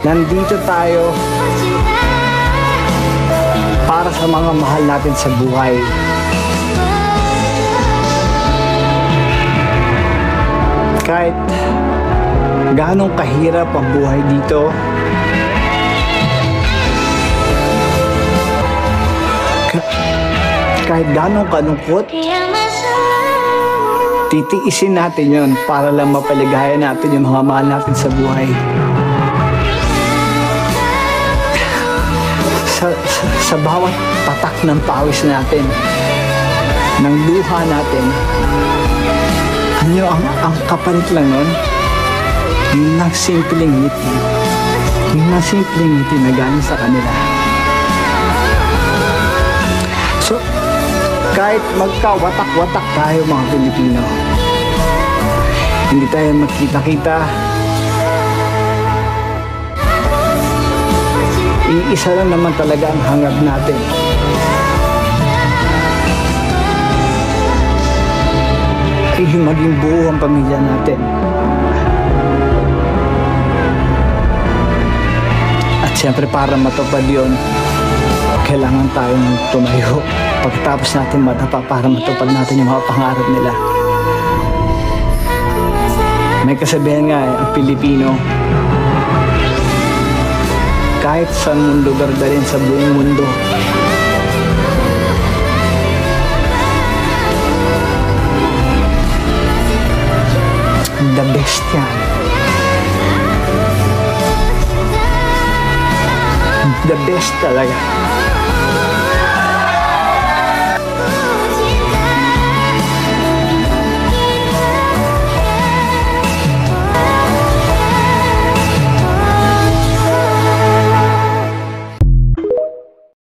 Nandito tayo para sa mga mahal natin sa buhay. Kahit ganong kahirap ang buhay dito, kahit ganong kalungkot, titiisin natin yon para lang mapaligaya natin yung mga mahal natin sa buhay. Sa bawat patak ng pawis natin, ng luha natin, ang kapalit lang nun, yung simpleng ngiti. Yung simpleng ngiti na galing sa kanila. So, kahit magkawatak-watak tayo mga Pilipino, hindi tayo magkita-kita, iisa lang naman talaga ang hangad natin. Ay maging buo ang pamilya natin. At siyempre para matupad yun, kailangan tayong tumayo pagkatapos natin madapa para matupad natin yung mga pangarap nila. May kasabihan nga ang Pilipino, kahit saan mong lugar dalhin sa buong mundo, the best yan. The best talaga.